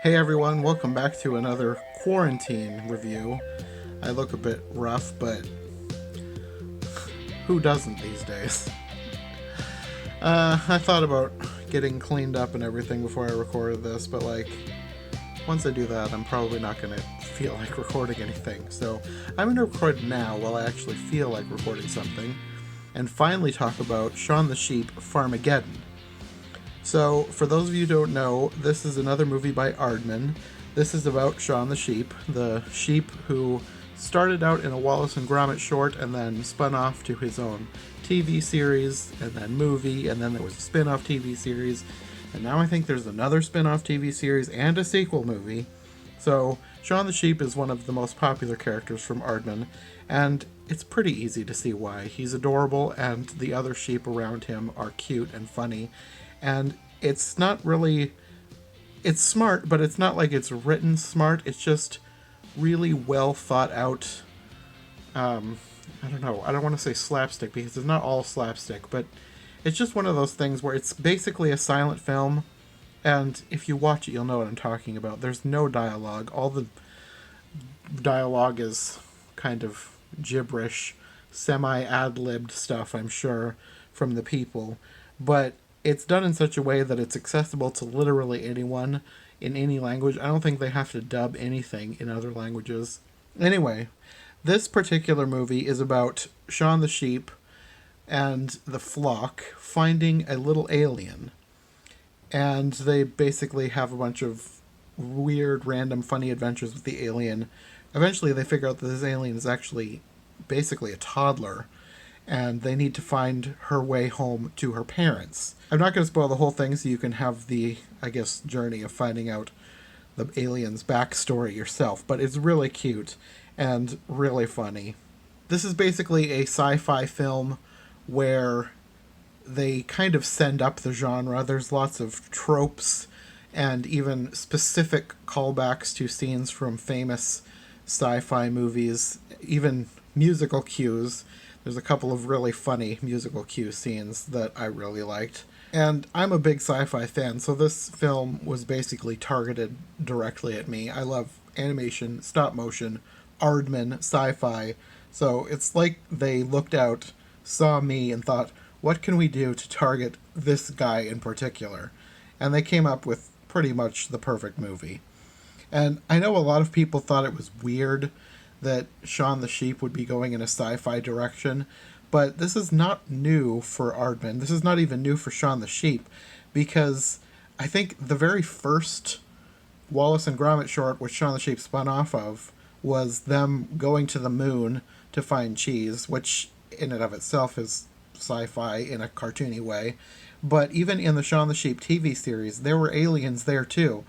Hey everyone, welcome back to another quarantine review. I look a bit rough, but who doesn't these days? I thought about getting cleaned up and everything before I recorded this, but once I do that, I'm probably not going to feel like recording anything. So I'm going to record now while I actually feel like recording something, and finally talk about Shaun the Sheep Farmageddon. So, for those of you who don't know, this is another movie by Aardman. This is about Shaun the Sheep, the sheep who started out in a Wallace and Gromit short and then spun off to his own TV series and then movie, and then there was a spin-off TV series, and now I think there's another spin-off TV series and a sequel movie. So, Shaun the Sheep is one of the most popular characters from Aardman, and it's pretty easy to see why. He's adorable, and the other sheep around him are cute and funny. And it's not really, it's smart, but it's not like it's written smart. It's just really well thought out. I don't know. I don't want to say slapstick because it's not all slapstick, but it's just one of those things where it's basically a silent film. And if you watch it, you'll know what I'm talking about. There's no dialogue. All the dialogue is kind of gibberish, semi-ad-libbed stuff, I'm sure, from the people. But it's done in such a way that it's accessible to literally anyone in any language. I don't think they have to dub anything in other languages. Anyway, this particular movie is about Shaun the Sheep and the flock finding a little alien. And they basically have a bunch of weird, random, funny adventures with the alien. Eventually, they figure out that this alien is actually basically a toddler, and they need to find her way home to her parents. I'm not going to spoil the whole thing so you can have the, journey of finding out the alien's backstory yourself, but it's really cute and really funny. This is basically a sci-fi film where they kind of send up the genre. There's lots of tropes and even specific callbacks to scenes from famous sci-fi movies, even musical cues. There's a couple of really funny musical cue scenes that I really liked. And I'm a big sci-fi fan, so this film was basically targeted directly at me. I love animation, stop motion, Aardman, sci-fi. So it's like they looked out, saw me, and thought, what can we do to target this guy in particular? And they came up with pretty much the perfect movie. And I know a lot of people thought it was weird that Shaun the Sheep would be going in a sci-fi direction, but this is not new for Aardman. This is not even new for Shaun the Sheep, because I think the very first Wallace and Gromit short, which Shaun the Sheep spun off of, was them going to the moon to find cheese, which in and of itself is sci-fi in a cartoony way. But even in the Shaun the Sheep TV series, there were aliens there too.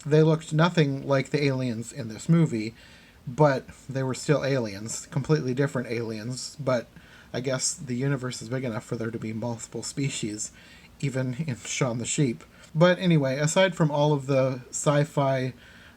They looked nothing like the aliens in this movie, but they were still aliens, completely different aliens, but I guess the universe is big enough for there to be multiple species, even in Shaun the Sheep. But anyway, aside from all of the sci-fi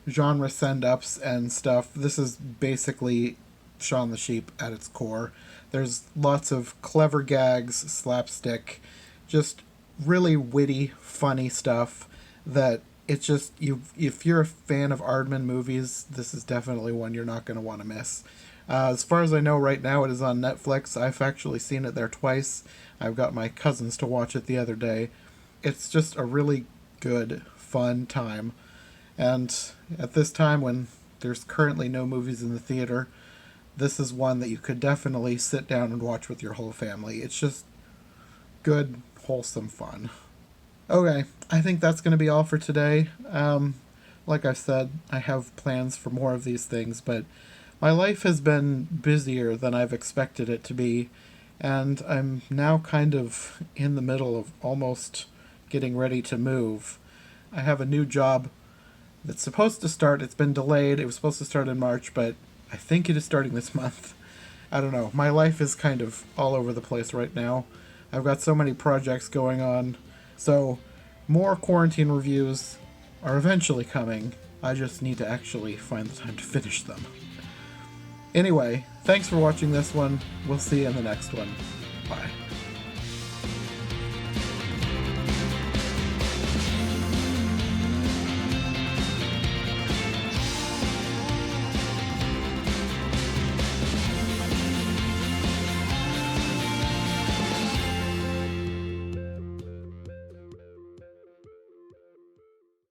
genre send-ups and stuff, this is basically Shaun the Sheep at its core. There's lots of clever gags, slapstick, just really witty, funny stuff that it's just, if you're a fan of Aardman movies, this is definitely one you're not going to want to miss. As far as I know right now, it is on Netflix. I've actually seen it there twice. I've got my cousins to watch it the other day. It's just a really good, fun time. And at this time when there's currently no movies in the theater, this is one that you could definitely sit down and watch with your whole family. It's just good, wholesome fun. Okay, I think that's going to be all for today. Like I said, I have plans for more of these things, but my life has been busier than I've expected it to be, and I'm now kind of in the middle of almost getting ready to move. I have a new job that's supposed to start. It's been delayed. It was supposed to start in March, but I think it is starting this month. I don't know. My life is kind of all over the place right now. I've got so many projects going on. So, more quarantine reviews are eventually coming. I just need to actually find the time to finish them. Anyway, thanks for watching this one. We'll see you in the next one. Bye.